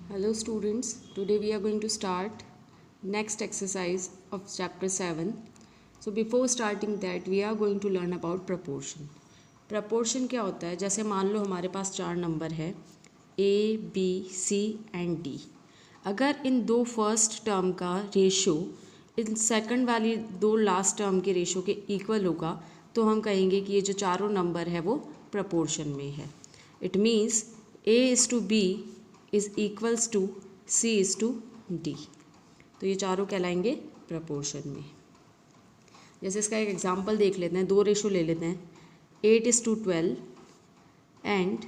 Hello students, today we are going to start next exercise of chapter 7. So before starting that we are going to learn about proportion. Proportion क्या होता है? जैसे मान लो हमारे पास 4 number है A, B, C and D. अगर इन दो first term का रेशो इन सेकंड वाली दो लास्ट टर्म के रेशो के इक्वल होगा तो हम कहेंगे कि ये जो चारों नंबर है वो प्रपोर्शन में है. It means A:B is equals to C:D. तो ये चारों कहलाएंगे प्रपोर्शन में. जैसे इसका एक एग्जांपल देख लेते हैं, दो रेशो ले लेते हैं 8:12 एंड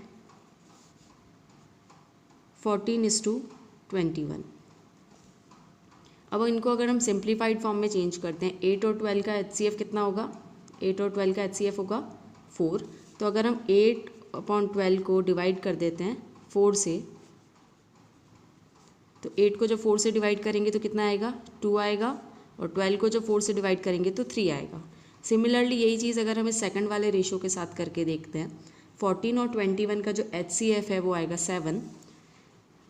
14:21. अब इनको अगर हम सिंप्लीफाइड फॉर्म में चेंज करते हैं 8 और 12 का HCF कितना होगा? 8 और 12 का HCF होगा 4. तो अगर हम 8/12 को डिवाइड कर देते हैं 4 से, तो 8 को जब 4 से डिवाइड करेंगे तो कितना आएगा? 2 आएगा. और 12 को जब 4 से डिवाइड करेंगे तो 3 आएगा. सिमिलरली यही चीज़ अगर हम इस सेकंड वाले रेशो के साथ करके देखते हैं, 14 और 21 का जो HCF है वो आएगा 7.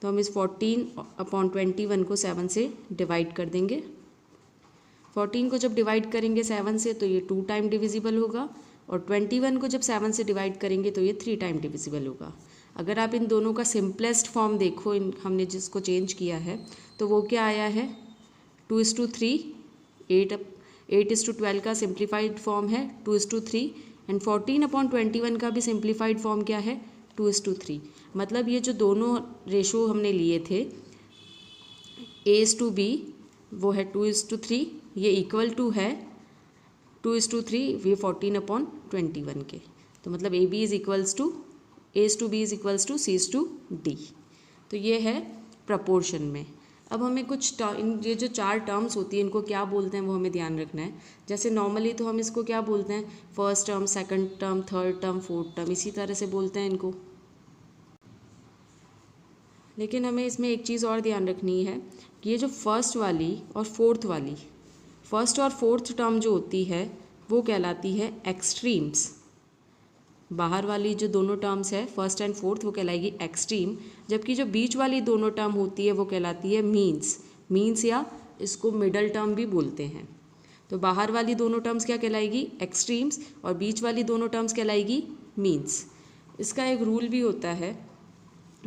तो हम इस 14/21 को 7 से डिवाइड कर देंगे. 14 को जब डिवाइड करेंगे 7 से तो ये 2 टाइम डिविजिबल होगा. और 21 को जब 7 से डिवाइड करेंगे तो ये 3 टाइम डिविजिबल होगा. अगर आप इन दोनों का सिंपलेस्ट फॉर्म देखो, हमने जिसको चेंज किया है तो वो क्या आया है? 2:3. 8:12 का सिंप्लीफाइड फॉर्म है 2:3 एंड 14/21 का भी सिंप्लीफाइड फॉर्म क्या है? 2:3. मतलब ये जो दोनों रेशो हमने लिए थे A:B वो है 2:3, ये इक्वल टू है 2:3 ये 14/21 के. तो मतलब A:B is equals to A:B is equals to C:D. तो ये है प्रपोर्शन में. अब हमें कुछ ये जो 4 टर्म्स होती हैं इनको क्या बोलते हैं वो हमें ध्यान रखना है. जैसे नॉर्मली तो हम इसको क्या बोलते हैं? First term, second term, third term, fourth term, इसी तरह से बोलते हैं इनको. लेकिन हमें इसमें एक चीज़ और ध्यान रखनी है कि ये जो फर्स्ट वाली और फोर्थ वाली, फर्स्ट और फोर्थ टर्म जो होती है वो कहलाती है एक्सट्रीम्स. बाहर वाली जो दोनों टर्म्स है फर्स्ट एंड फोर्थ वो कहलाएगी एक्सट्रीम, जबकि जो बीच वाली दोनों टर्म होती है वो कहलाती है मीन्स या इसको मिडल टर्म भी बोलते हैं. तो बाहर वाली दोनों टर्म्स क्या कहलाएगी? एक्सट्रीम्स. और बीच वाली दोनों टर्म्स कहलाएगी मीन्स. इसका एक रूल भी होता है,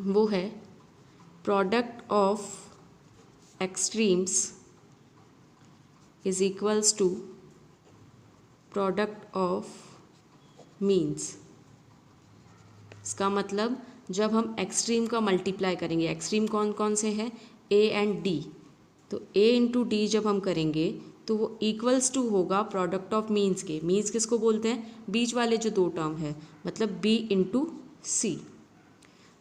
वो है product of extremes is equals to product of means. इसका मतलब जब हम एक्सट्रीम का मल्टीप्लाई करेंगे, एक्सट्रीम कौन कौन से हैं? A and D. तो A इंटू D जब हम करेंगे तो वो इक्वल्स टू होगा प्रोडक्ट ऑफ मीन्स के. मीन्स किसको बोलते हैं? बीच वाले जो दो टर्म है, मतलब B इंटू C.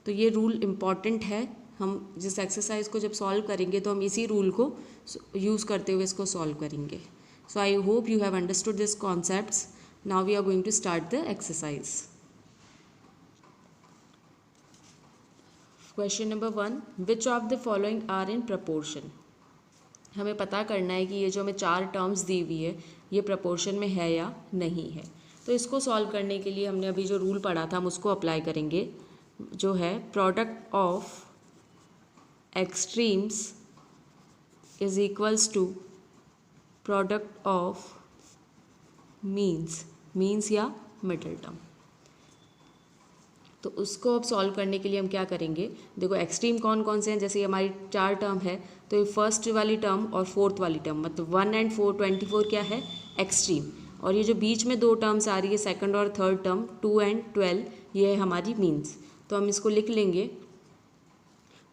तो ये रूल इम्पॉर्टेंट है. हम जिस एक्सरसाइज को जब सॉल्व करेंगे तो हम इसी रूल को यूज़ करते हुए इसको सॉल्व करेंगे. So I hope you have understood this concepts. Now we are going to start the exercise. Question number 1, which of the following are in proportion. हमें पता करना है कि ये जो हमें 4 टर्म्स दी हुई है ये प्रपोर्शन में है या नहीं है. तो इसको सॉल्व करने के लिए हमने अभी जो रूल पढ़ा था हम उसको अप्लाई करेंगे, जो है product of extremes is equals to product of means या मिडल टर्म. तो उसको अब सॉल्व करने के लिए हम क्या करेंगे? देखो एक्सट्रीम कौन कौन से हैं. जैसे हमारी 4 टर्म है तो ये फर्स्ट वाली टर्म और फोर्थ वाली टर्म, मतलब 1 एंड 4 24 क्या है? एक्सट्रीम. और ये जो बीच में दो टर्म्स आ रही है सेकंड और थर्ड टर्म 2 एंड 12, ये है हमारी मीन्स. तो हम इसको लिख लेंगे.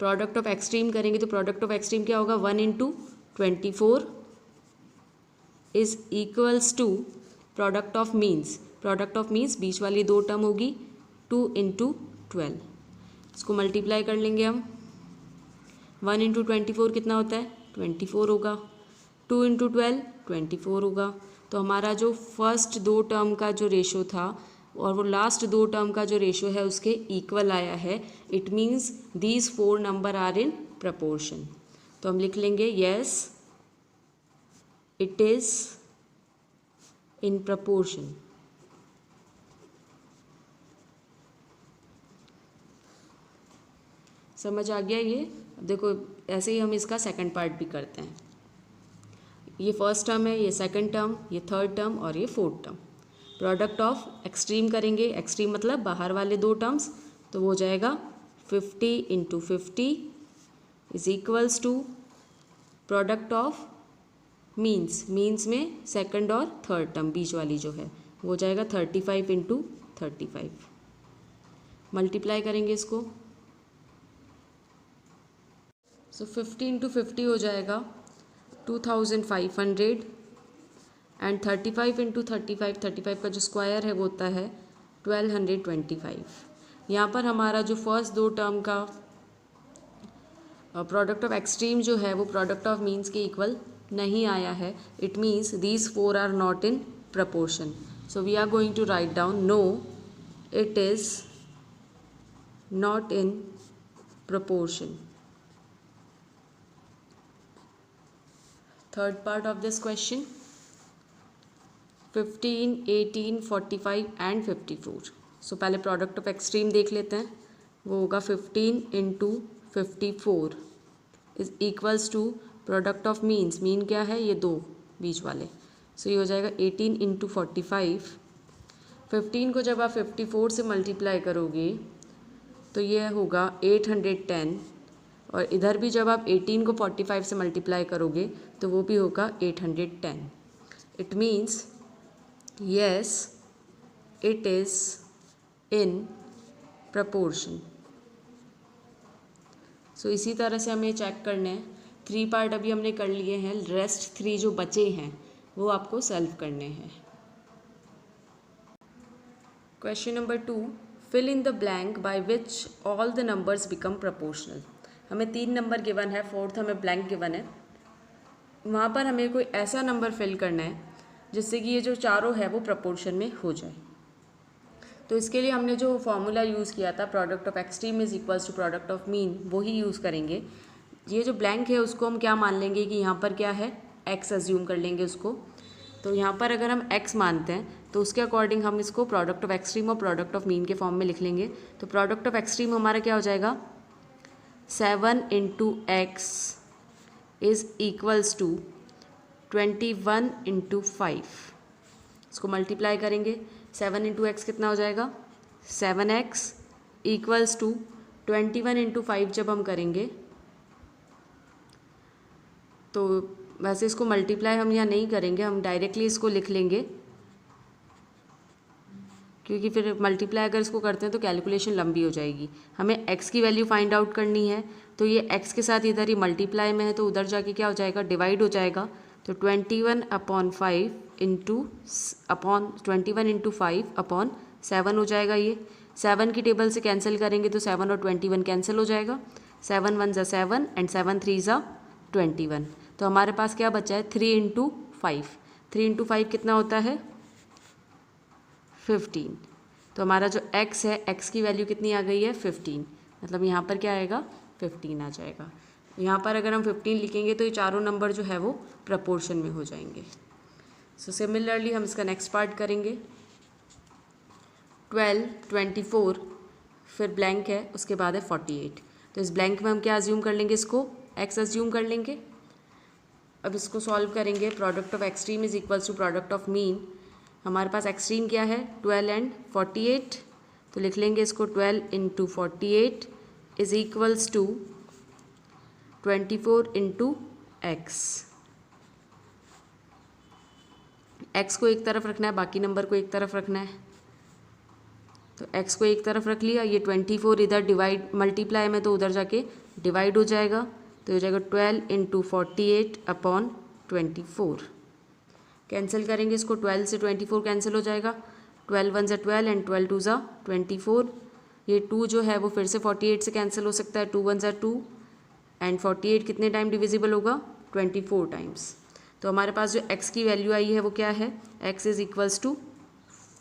प्रोडक्ट ऑफ एक्सट्रीम करेंगे तो प्रोडक्ट ऑफ एक्सट्रीम क्या होगा? 1 into 24 is equals to product of means. Product of means बीच वाली दो टर्म होगी 2 इंटू 12. इसको मल्टीप्लाई कर लेंगे हम. 1 इंटू 24 कितना होता है? 24 होगा. 2 इंटू 12 24 होगा. तो हमारा जो फर्स्ट दो टर्म का जो रेशो था और वो लास्ट दो टर्म का जो रेशो है उसके इक्वल आया है. It means these 4 number are in proportion. तो हम लिख लेंगे yes it is in proportion. समझ आ गया ये? देखो ऐसे ही हम इसका सेकंड पार्ट भी करते हैं। ये फर्स्ट टर्म है, ये सेकंड टर्म, ये थर्ड टर्म और ये fourth term. Product of extreme करेंगे, एक्सट्रीम मतलब बाहर वाले दो टर्म्स, तो वो हो जाएगा 50 into 50 is equals to product of means, means में सेकंड और थर्ड टर्म बीच वाली जो है वो हो जाएगा 35 इंटू 35। मल्टीप्लाई करेंगे इसको, सो 50 इंटू 50 हो जाएगा 2500 एंड 35 इंटू 35 का जो स्क्वायर है वो होता है 1225। यहाँ पर हमारा जो फर्स्ट दो टर्म का प्रोडक्ट ऑफ एक्सट्रीम जो है वो प्रोडक्ट ऑफ मीन्स के इक्वल नहीं आया है। It means these four are not in proportion, so we are going to write down no it is not in proportion. Third part of this question, 15, 18, 45 and 54. So पहले product of extreme देख लेते हैं, वो होगा 15 into 54 is equals to product of means, mean क्या है ये दो बीच वाले, सो ये हो जाएगा 18 इंटू 45। 15 को जब आप 54 से मल्टीप्लाई करोगे तो ये होगा 810, और इधर भी जब आप 18 को 45 से मल्टीप्लाई करोगे तो वो भी होगा 810. It means yes it is in proportion. सो इसी तरह से हमें चेक करने हैं. 3 पार्ट अभी हमने कर लिए हैं, रेस्ट 3 जो बचे हैं वो आपको सॉल्व करने हैं. Question number 2, fill in the blank by which all the numbers become proportional. हमें 3 नंबर गिवन है, फोर्थ हमें ब्लैंक गिवन है. वहाँ पर हमें कोई ऐसा नंबर फिल करना है जिससे कि ये जो चारों है वो प्रपोर्शन में हो जाए. तो इसके लिए हमने जो फॉर्मूला यूज़ किया था product of extreme is equals to product of mean, वो ही यूज़ करेंगे. ये जो ब्लैंक है उसको हम क्या मान लेंगे कि यहाँ पर क्या है, एक्स अज्यूम कर लेंगे उसको. तो यहाँ पर अगर हम एक्स मानते हैं तो उसके अकॉर्डिंग हम इसको प्रोडक्ट ऑफ एक्सट्रीम और प्रोडक्ट ऑफ मीन के फॉर्म में लिख लेंगे. तो प्रोडक्ट ऑफ एक्सट्रीम हमारा क्या हो जाएगा, 7 into x is equals to 21 into 5. इसको मल्टीप्लाई करेंगे, 7 इंटू एक्स कितना हो जाएगा 7x इक्वल्स टू 21 इंटू 5. जब हम करेंगे तो वैसे इसको मल्टीप्लाई हम यहाँ नहीं करेंगे, हम डायरेक्टली इसको लिख लेंगे, क्योंकि फिर मल्टीप्लाई अगर इसको करते हैं तो कैलकुलेशन लंबी हो जाएगी. हमें x की वैल्यू फाइंड आउट करनी है, तो ये x के साथ इधर ही मल्टीप्लाई में है तो उधर जाके क्या हो जाएगा, डिवाइड हो जाएगा. तो 21/5 इंटू अपॉन 21 इंटू 5 अपॉन 7 हो जाएगा. ये 7 की टेबल से कैंसिल करेंगे तो 7 और 21 कैंसिल हो जाएगा. 7 1 ज़ा 7 एंड 7 3 ज़ा 21. तो हमारे पास क्या बचा है 3 इंटू 5. 3 इंटू 5 कितना होता है 15. तो हमारा जो x है, x की वैल्यू कितनी आ गई है 15, मतलब यहाँ पर क्या आएगा 15 आ जाएगा. यहाँ पर अगर हम 15 लिखेंगे तो ये चारों नंबर जो है वो प्रपोर्शन में हो जाएंगे. सो सिमिलरली हम इसका नेक्स्ट पार्ट करेंगे. 12, 24, फिर ब्लैंक है, उसके बाद है 48. तो इस ब्लैंक में हम क्या अज्यूम कर लेंगे, इसको x अज्यूम कर लेंगे. अब इसको सॉल्व करेंगे. Product of extreme is equals to product of mean. हमारे पास एक्सट्रीम क्या है 12 एंड 48, तो लिख लेंगे इसको 12 into 48 is equals to 24 into x. X को एक तरफ रखना है, बाकी नंबर को एक तरफ रखना है. तो एक्स को एक तरफ रख लिया, ये 24 इधर डिवाइड मल्टीप्लाई में तो उधर जाके डिवाइड हो जाएगा. तो हो जाएगा 12 इंटू 48 अपॉन 24. कैंसिल करेंगे इसको, 12 से 24 कैंसिल हो जाएगा. 12 1 ज़ा 12 एंड 12 2 ज़ा 24. ये 2 जो है वो फिर से 48 से कैंसिल हो सकता है. 2 1 ज़ा 2 एंड 48 कितने टाइम डिविजिबल होगा 24 टाइम्स. तो हमारे पास जो x की वैल्यू आई है वो क्या है, x is equals to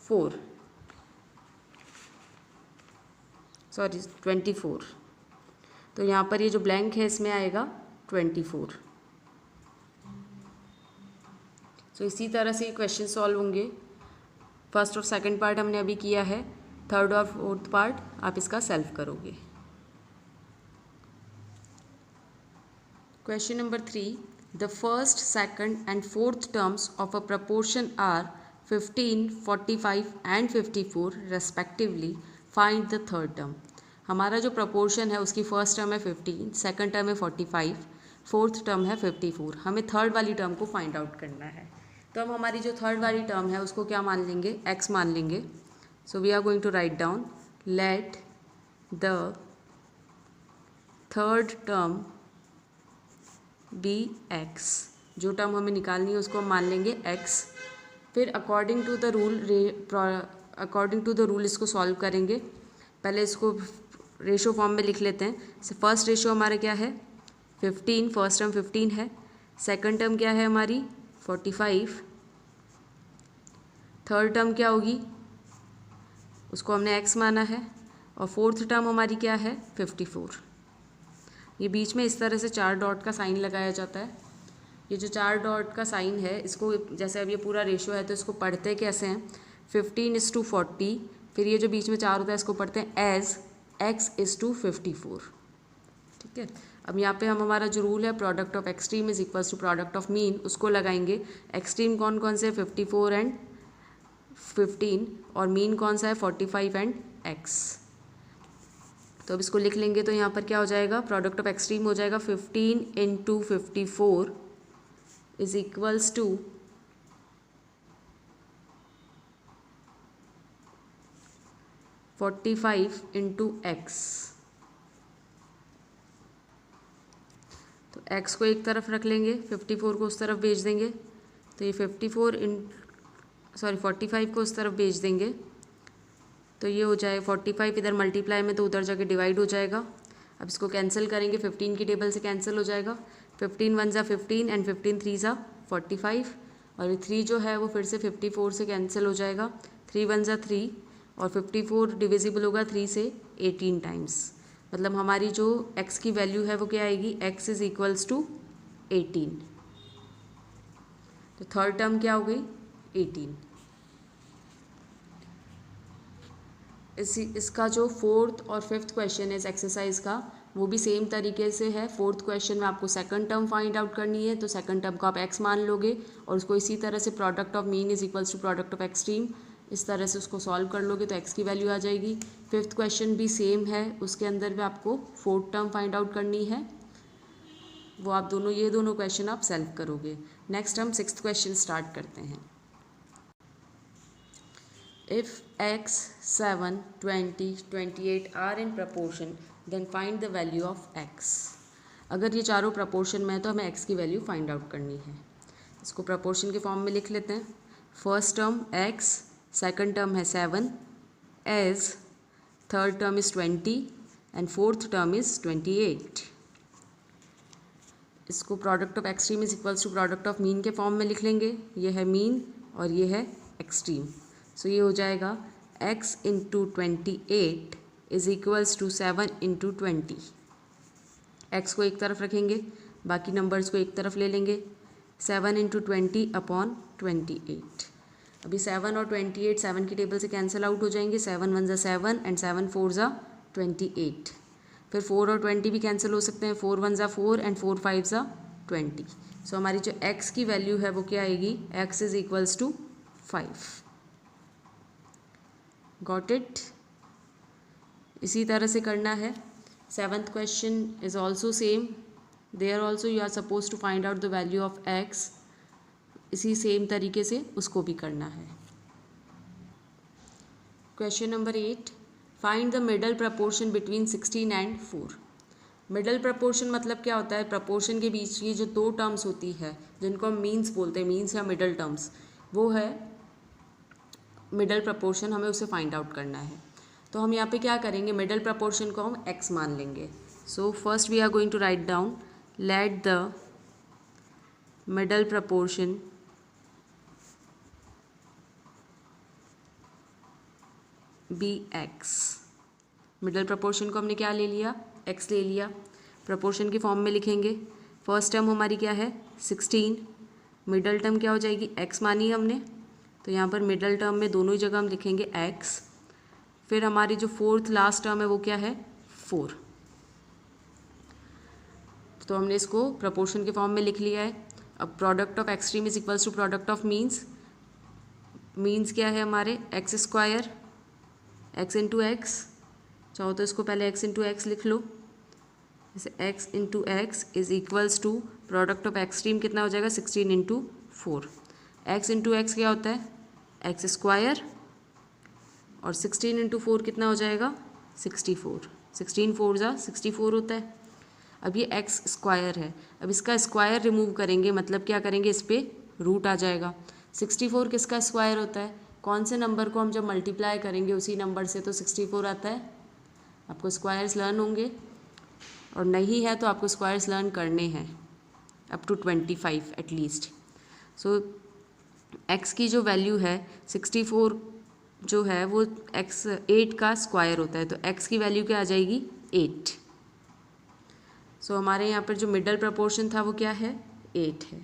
4, sorry 24. तो यहाँ पर ये जो ब्लैंक है इसमें आएगा 24. तो इसी तरह से क्वेश्चन सॉल्व होंगे. फर्स्ट और सेकंड पार्ट हमने अभी किया है, थर्ड और फोर्थ पार्ट आप इसका सॉल्व करोगे. Question number 3. The first, second and fourth terms of a proportion are 15, 45 and 54 respectively. Find the third term. हमारा जो proportion है उसकी first term है 15, second term है 45, fourth term है 54. हमें third वाली term को find out करना है. तो हम हमारी जो third वाली term है उसको क्या मान लेंगे? x मान लेंगे. So we are going to write down, let the third term be x. जो टर्म हमें निकालनी है उसको हम मान लेंगे x. फिर अकॉर्डिंग टू द रूल इसको सॉल्व करेंगे. पहले इसको रेशो फॉर्म में लिख लेते हैं. फर्स्ट रेशो हमारा क्या है? 15. फर्स्ट टर्म 15 है. सेकंड टर्म क्या है हमारी? 45. थर्ड टर्म क्या होगी? उसको हमने x माना है. और फोर्थ टर्म हमारी क्या है? 54. ये बीच में इस तरह से 4 डॉट का साइन लगाया जाता है. ये जो 4 डॉट का साइन है इसको, जैसे अब ये पूरा रेशो है तो इसको पढ़ते कैसे हैं? 15:40. फिर ये जो बीच में 4 होता है इसको पढ़ते हैं एज x:54. ठीक है. अब यहाँ पे हम हमारा जो रूल है product of extreme is equals to product of mean, उसको लगाएंगे. एक्सट्रीम कौन कौन से? 54 एंड 15. और मीन कौन सा है? 45 एंड x. तो अब इसको लिख लेंगे तो यहाँ पर क्या हो जाएगा? प्रोडक्ट ऑफ एक्सट्रीम हो जाएगा 15 × 54 इज इक्वल्स टू 45 × x. तो x को एक तरफ रख लेंगे, 54 को उस तरफ भेज देंगे. तो ये 45 को उस तरफ भेज देंगे. तो ये हो जाए 45 इधर मल्टीप्लाई में तो उधर जाके डिवाइड हो जाएगा. अब इसको कैंसिल करेंगे, 15 की टेबल से कैंसिल हो जाएगा. 15 1 ज़ा 15 एंड 15 3 ज़ा 45. और ये 3 जो है वो फिर से 54 से कैंसिल हो जाएगा. 3 1 ज़ा 3 और 54 डिविजिबल होगा 3 से 18 टाइम्स. मतलब हमारी जो x की वैल्यू है वो क्या आएगी? x is equals to 18. तो थर्ड टर्म क्या हो गई? 18. इसका जो फोर्थ और फिफ्थ क्वेश्चन है इस एक्सरसाइज का वो भी सेम तरीके से है. फोर्थ क्वेश्चन में आपको सेकंड टर्म फाइंड आउट करनी है. तो सेकंड टर्म को आप x मान लोगे और उसको इसी तरह से product of mean is equals to product of extreme, इस तरह से उसको सॉल्व कर लोगे तो x की वैल्यू आ जाएगी. फिफ्थ क्वेश्चन भी सेम है, उसके अंदर भी आपको फोर्थ टर्म फाइंड आउट करनी है. वो आप ये दोनों क्वेश्चन आप सॉल्व करोगे. नेक्स्ट हम सिक्स्थ क्वेश्चन स्टार्ट करते हैं. If x, 7, 20, 28 are in proportion, then find the value of x. अगर ये चारों proportion में है तो हमें x की वैल्यू फाइंड आउट करनी है. इसको proportion के फॉर्म में लिख लेते हैं. First term x, second term है 7 as, third term is 20 and fourth term is 28. इसको product of extreme is equals to product of mean के फॉर्म में लिख लेंगे. ये है मीन और ये है एक्सट्रीम. सो ये हो जाएगा x × 28 is equals to 7 × 20. x को एक तरफ रखेंगे, बाकी नंबर्स को एक तरफ ले लेंगे. 7 × 20 अपॉन 28. अभी 7 और 28 7 की टेबल से कैंसिल आउट हो जाएंगे. 7 1 ज़ा 7 एंड 7 4 ज़ा 28. फिर 4 और 20 भी कैंसिल हो सकते हैं. 4 1 ज़ा 4 एंड 4 5 ज़ा 20. सो हमारी जो x की वैल्यू है वो क्या आएगी? x is equals to 5. Got it. इसी तरह से करना है. Seventh question is also same. There also you are suppose to find out the value of x. इसी सेम तरीके से उसको भी करना है. Question number 8. Find the middle proportion between 16 and 4. Middle proportion मतलब क्या होता है? प्रपोर्शन के बीच की जो दो टर्म्स होती है जिनको हम मीन्स बोलते हैं, मीन्स या मिडल टर्म्स, वो है मिडल प्रपोर्शन. हमें उसे फाइंड आउट करना है. तो हम यहाँ पे क्या करेंगे? मिडल प्रपोर्शन को हम x मान लेंगे. So first we are going to write down, let the middle proportion be x. Middle proportion को हमने क्या ले लिया? x ले लिया. प्रपोर्शन के फॉर्म में लिखेंगे. फर्स्ट टर्म हमारी क्या है? 16. मिडल टर्म क्या हो जाएगी? x मानी हमने, तो यहाँ पर मिडल टर्म में दोनों ही जगह हम लिखेंगे x. फिर हमारी जो फोर्थ लास्ट टर्म है वो क्या है? 4. तो हमने इसको प्रपोर्शन के फॉर्म में लिख लिया है। अब product of extreme is equals to product of means. Means क्या है हमारे x square x into x, चाहो तो इसको पहले एक्स इंटू एक्स लिख लो, जैसे x into x is equals to product of extreme कितना हो जाएगा 16 इंटू 4। एक्स इंटू एक्स क्या होता है एक्स स्क्वायर, और 16 इंटू 4 कितना हो जाएगा 64। 16 4 जा 64 होता है। अब ये एक्स स्क्वायर है, अब इसका स्क्वायर रिमूव करेंगे, मतलब क्या करेंगे इस पर रूट आ जाएगा। 64 किसका स्क्वायर होता है, कौन से नंबर को हम जब मल्टीप्लाई करेंगे उसी नंबर से तो 64 आता है। आपको स्क्वायर्स लर्न होंगे, और नहीं है तो आपको स्क्वायर्स लर्न करने हैं up to 25 at least. So x की जो वैल्यू है 64 जो है वो एक्स 8 का स्क्वायर होता है, तो एक्स की वैल्यू क्या आ जाएगी 8। सो हमारे यहाँ पर जो मिडल प्रपोर्शन था वो क्या है 8 है।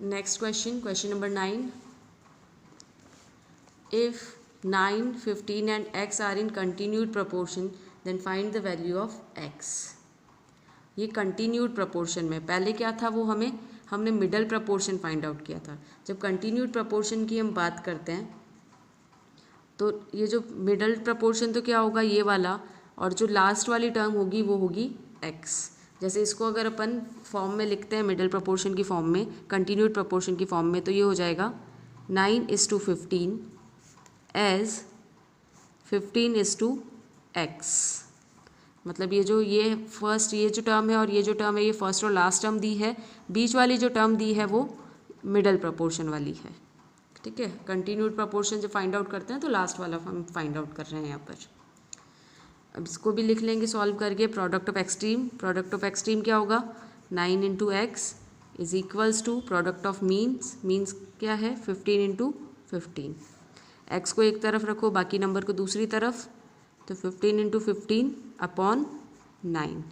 Next question, question number 9। If 9, 15 and x are in continued proportion then find the value of x। ये कंटिन्यूड प्रपोर्शन में, पहले क्या था वो हमने मिडल प्रपोर्शन फाइंड आउट किया था। जब कंटिन्यूड प्रपोर्शन की हम बात करते हैं तो ये जो मिडल प्रपोर्शन तो क्या होगा ये वाला, और जो लास्ट वाली टर्म होगी वो होगी x। जैसे इसको अगर अपन फॉर्म में लिखते हैं मिडल प्रपोर्शन की फॉर्म में, कंटिन्यूड प्रपोर्शन की फॉर्म में, तो ये हो जाएगा 9:15 एज 15:x। मतलब ये जो टर्म है और ये जो टर्म है ये फर्स्ट और लास्ट टर्म दी है, बीच वाली जो टर्म दी है वो मिडल प्रपोर्शन वाली है। ठीक है, कंटिन्यूड प्रपोर्शन जब फाइंड आउट करते हैं तो लास्ट वाला हम फाइंड आउट कर रहे हैं यहाँ पर। अब इसको भी लिख लेंगे सॉल्व करके। Product of extreme, product of extreme क्या होगा 9 into x is equals to product of means, means क्या है 15 इंटू 15। एक्स को एक तरफ रखो बाकी नंबर को दूसरी तरफ, तो 15 इंटू 15 अपॉन 9।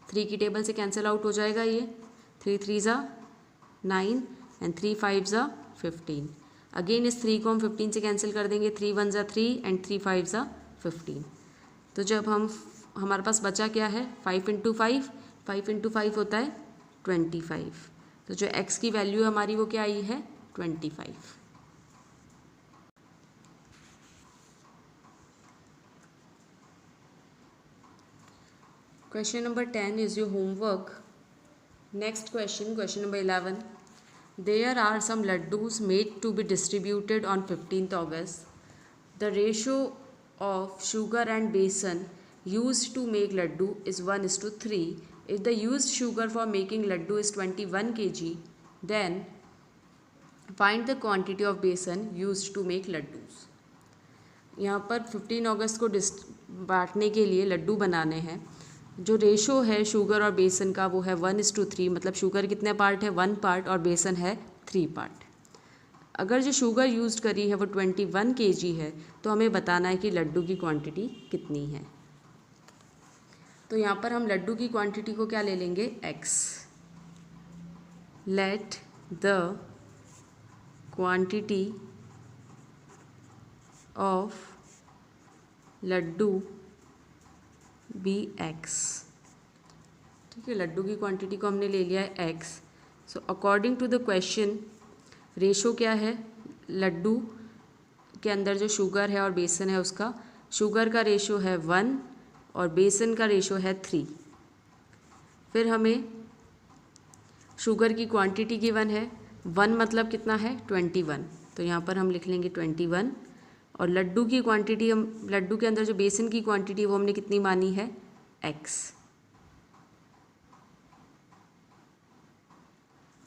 3 की टेबल से कैंसिल आउट हो जाएगा ये, 3 3 ज़ा 9 एंड 3 5 ज़ा 15। अगेन इस 3 को हम 15 से कैंसिल कर देंगे, 3 1 ज़ा 3 एंड 3 5 ज़ा 15। तो जब हमारे पास बचा क्या है 5 इंटू 5, 5 इंटू 5 होता है 25। तो जो एक्स की वैल्यू हमारी वो क्या आई है 25। Question number 10 is your homework. Next question, question number 11. There are some laddus made to be distributed on 15th August. The ratio of sugar and besan used to make laddu is 1:3. If the used sugar for making laddu is 21 kg, then find the quantity of besan used to make laddus. यहाँ पर 15 अगस्त को बांटने के लिए लड्डू बनाने हैं। जो ratio है शुगर और बेसन का वो है 1:3, मतलब शुगर कितने पार्ट है 1 पार्ट और बेसन है 3 पार्ट। अगर जो शुगर यूज़ करी है वो 21 kg है तो हमें बताना है कि लड्डू की क्वांटिटी कितनी है। तो यहाँ पर हम लड्डू की क्वांटिटी को क्या ले लेंगे x। Let the quantity of laddoo be x। ठीक है, लड्डू की क्वांटिटी को हमने ले लिया है x। So according to the question ratio क्या है, लड्डू के अंदर जो शुगर है और बेसन है उसका, शुगर का रेशो है 1 और बेसन का रेशो है 3। फिर हमें शुगर की क्वांटिटी गिवन है, 1 मतलब कितना है 21, तो यहाँ पर हम लिख लेंगे 21। और लड्डू की क्वांटिटी, हम लड्डू के अंदर जो बेसन की क्वांटिटी वो हमने कितनी मानी है x।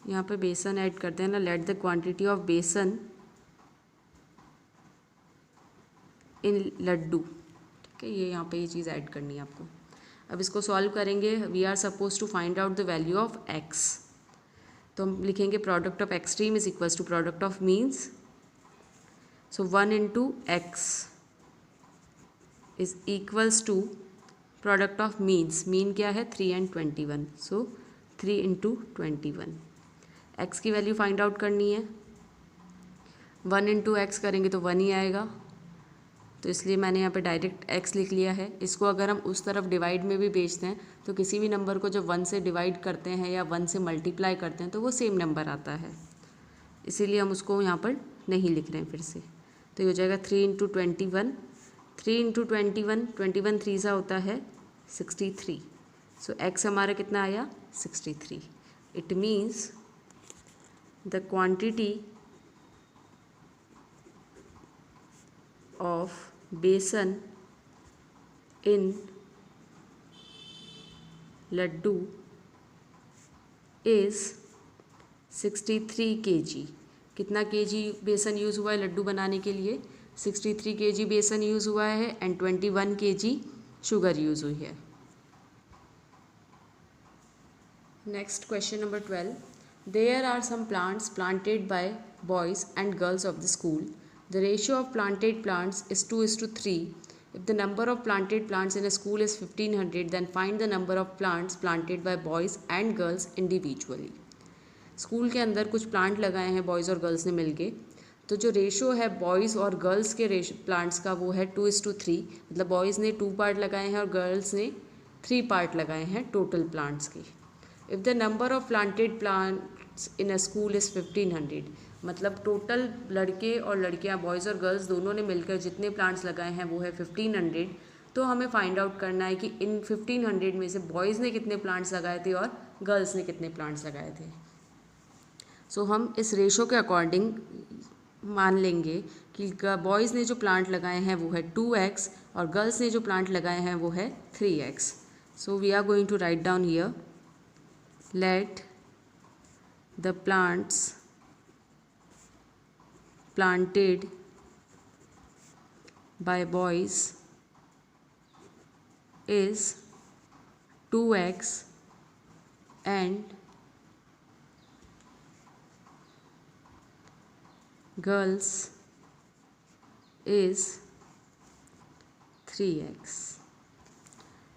यहाँ पे बेसन ऐड करते हैं ना, लेट द क्वांटिटी ऑफ बेसन इन लड्डू। ठीक है, ये यहाँ पे ये चीज़ ऐड करनी है आपको। अब इसको सॉल्व करेंगे, we are suppose to find out the value of x। तो हम लिखेंगे product of extreme is equals to product of means. So 1 into x is equals to product of means। mean क्या है 3 and 21, so 3 into 21। x की value find out करनी है, 1 into x करेंगे तो 1 ही आएगा, तो इसलिए मैंने यहाँ पे डायरेक्ट x लिख लिया है। इसको अगर हम उस तरफ डिवाइड में भी भेजते हैं तो किसी भी नंबर को जब 1 से डिवाइड करते हैं या 1 से मल्टीप्लाई करते हैं तो वो सेम नंबर आता है, इसीलिए हम उसको यहाँ पर नहीं लिख रहे हैं फिर से। तो ये हो जाएगा 3 इंटू 21, 3 इंटू 21, 21 3 सा होता है 63। सो x हमारा कितना आया 63। It means the quantity of besan in laddu is 63 kg। कितना kg बेसन यूज़ हुआ है लड्डू बनाने के लिए? 63 kg बेसन यूज़ हुआ है एंड 21 kg शुगर यूज़ हुई है। Next question number 12, there are some plants planted by boys and girls of the school. The ratio of planted plants is 2:3. If the number of planted plants in a school is 1500, then find the number of plants planted by boys and girls individually. School के अंदर कुछ plant लगाए हैं boys और girls ने मिलके, तो जो रेशो है बॉयज़ और गर्ल्स के प्लांट्स का वो है 2:3। मतलब बॉयज़ ने 2 पार्ट लगाए हैं और गर्ल्स ने 3 पार्ट लगाए हैं टोटल प्लांट्स के। If the number of planted plants in a school is 1500, मतलब टोटल लड़के और लड़कियां बॉयज़ और गर्ल्स दोनों ने मिलकर जितने प्लांट्स लगाए हैं वो है 1500। तो हमें फाइंड आउट करना है कि इन 1500 में से बॉयज़ ने कितने प्लांट्स लगाए थे और गर्ल्स ने कितने प्लांट्स लगाए थे। सो हम इस रेशो के अकॉर्डिंग मान लेंगे कि बॉयज़ ने जो प्लांट लगाए हैं वो है 2x और गर्ल्स ने जो प्लांट लगाए हैं वो है 3x। So we are going to write down here, let the plants planted by boys is 2x and girls is 3x।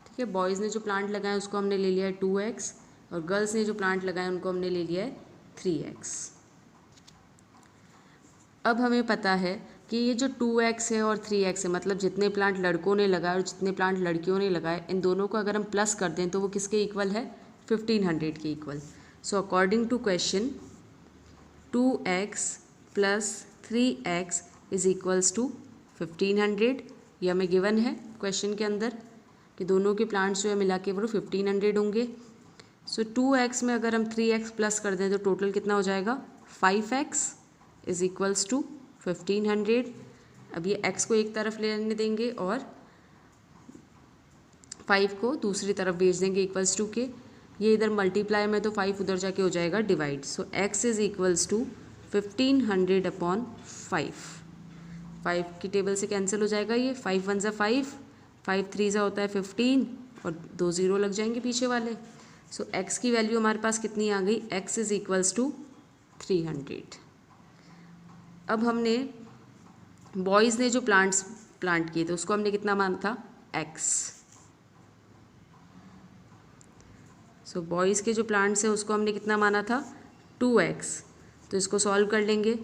ठीक है, बॉयज़ ने जो प्लांट लगाए उसको हमने ले लिया है 2x और गर्ल्स ने जो प्लांट लगाए उनको हमने ले लिया है 3x। अब हमें पता है कि ये जो 2x है और 3x है, मतलब जितने प्लांट लड़कों ने लगाए और जितने प्लांट लड़कियों ने लगाए, इन दोनों को अगर हम प्लस कर दें तो वो किसके इक्वल है? 1500 के equal. So according to question 2x plus 3x is equals to 1500। ये हमें गिवन है क्वेश्चन के अंदर कि दोनों के प्लांट्स जो है मिला के वो 1500 होंगे। सो 2x में अगर हम 3x प्लस कर दें तो टोटल कितना हो जाएगा? 5x is equals to 1500। अब ये x को एक तरफ लेने देंगे और 5 को दूसरी तरफ भेज देंगे इक्वल्स टू के। ये इधर मल्टीप्लाई में तो 5 उधर जाके हो जाएगा divide. So x is equals to 1500 upon 5। 5 की टेबल से कैंसिल हो जाएगा ये, 5 1 ज़ा 5, 5 3 ज़ा होता है 15 और 2 0 लग जाएंगे पीछे वाले। सो x की वैल्यू हमारे पास कितनी आ गई? x is equals to 300। अब हमने बॉयज़ ने जो प्लांट किए थे उसको हमने कितना माना था? x। सो बॉयज़ के जो प्लांट्स हैं उसको हमने कितना माना था? 2x। तो इसको सॉल्व कर लेंगे,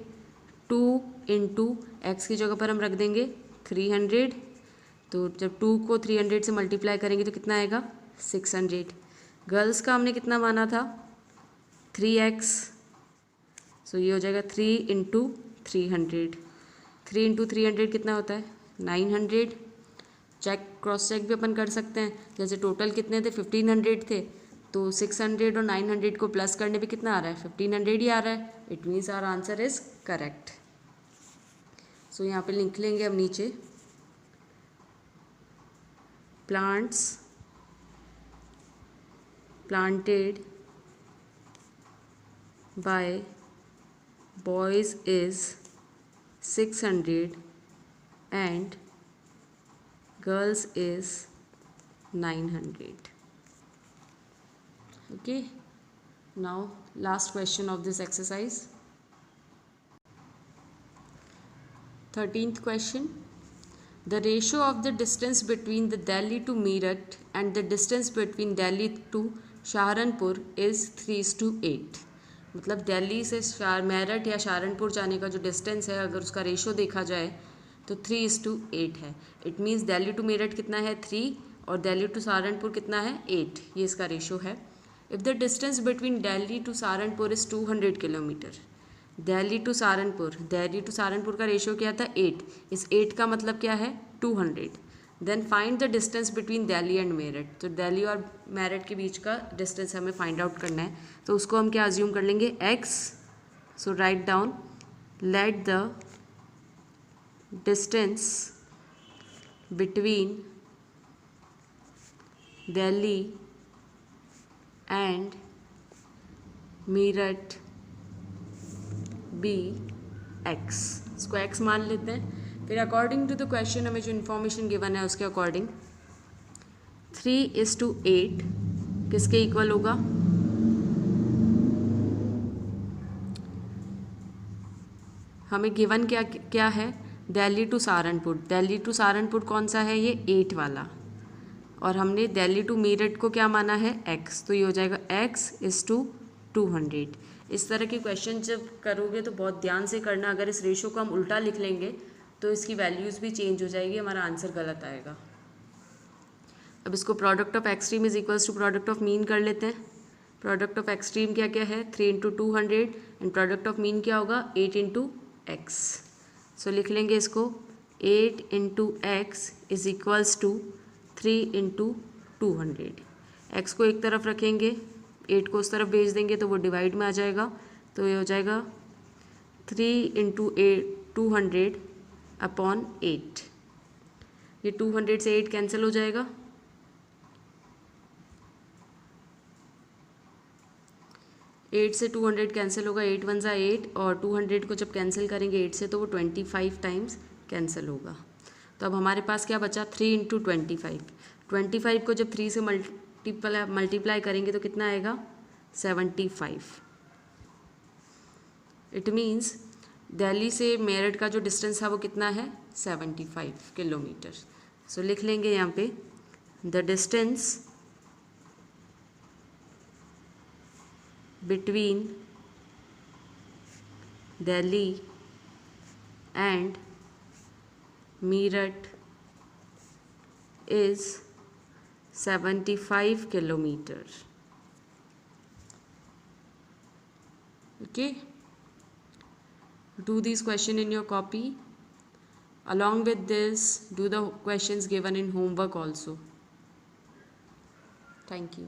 2 इंटू एक्स की जगह पर हम रख देंगे 300। तो जब 2 को 300 से मल्टीप्लाई करेंगे तो कितना आएगा? 600। गर्ल्स का हमने कितना माना था? 3x। सो ये हो जाएगा 3 इंटू 300। 3 इंटू 300 कितना होता है? 900। चेक क्रॉस चेक भी अपन कर सकते हैं, जैसे टोटल कितने थे? 1500 थे, तो 600 और 900 को प्लस करने पे कितना आ रहा है? 1500 ही आ रहा है। It means our answer is correct. So यहाँ पे लिख लेंगे हम नीचे, plants planted by boys is 600 and girls is 900. Okay, now last question of this exercise. 13th question, the ratio of the distance between the Delhi to Meerut and the distance between Delhi to Saharanpur is 3:8। मतलब दिल्ली से मेरठ या सहारनपुर जाने का जो distance है, अगर उसका ratio देखा जाए तो 3:8 है। It means Delhi to Meerut कितना है 3 और दिल्ली टू सहारनपुर कितना है 8, ये इसका रेशो है। If the distance between Delhi to Saharanpur is 200 kilometre, Delhi to Saharanpur का रेशो क्या था 8, इस 8 का मतलब क्या है 200। Then find the distance between Delhi and Meerut, तो दिल्ली और मेरठ के बीच का डिस्टेंस हमें फाइंड आउट करना है। तो उसको हम क्या अज्यूम कर लेंगे x, so write down let the distance between Delhi and Meerut be x, इसको x मान लेते हैं। फिर अकॉर्डिंग टू द क्वेश्चन हमें जो इन्फॉर्मेशन गिवन है उसके अकॉर्डिंग 3:8 किसके इक्वल होगा, हमें गिवन क्या क्या है दिल्ली टू सहारनपुर कौन सा है ये 8 वाला, और हमने दिल्ली टू मेरठ को क्या माना है x, तो ये हो जाएगा x:200। इस तरह के क्वेश्चन जब करोगे तो बहुत ध्यान से करना, अगर इस रेशो को हम उल्टा लिख लेंगे तो इसकी वैल्यूज़ भी चेंज हो जाएगी, हमारा आंसर गलत आएगा। अब इसको product of extreme is equals to product of mean कर लेते हैं। प्रोडक्ट ऑफ एक्सट्रीम क्या क्या है 3 × 200 एंड प्रोडक्ट ऑफ मीन क्या होगा 8 × x। सो लिख लेंगे इसको 8 × x is equals to 3 × 200। x को एक तरफ रखेंगे, 8 को उस तरफ भेज देंगे तो वो डिवाइड में आ जाएगा, तो ये हो जाएगा 3 × 200 अपॉन 8। ये 200 से 8 कैंसिल हो जाएगा, 8 से 200 कैंसिल होगा, 8 × 1 = 8 और 200 को जब कैंसिल करेंगे 8 से तो वो 25 टाइम्स कैंसिल होगा। तो अब हमारे पास क्या बचा 3 × 25। 25 को जब 3 से मल्टीप्लाई करेंगे तो कितना आएगा 75। इट मीन्स दिल्ली से मेरठ का जो डिस्टेंस है वो कितना है 75 किलोमीटर। सो लिख लेंगे यहाँ पे the distance between Delhi and Meerut is 75 kilometer. Okay, do these questions in your copy. Along with this, do the questions given in homework also. Thank you.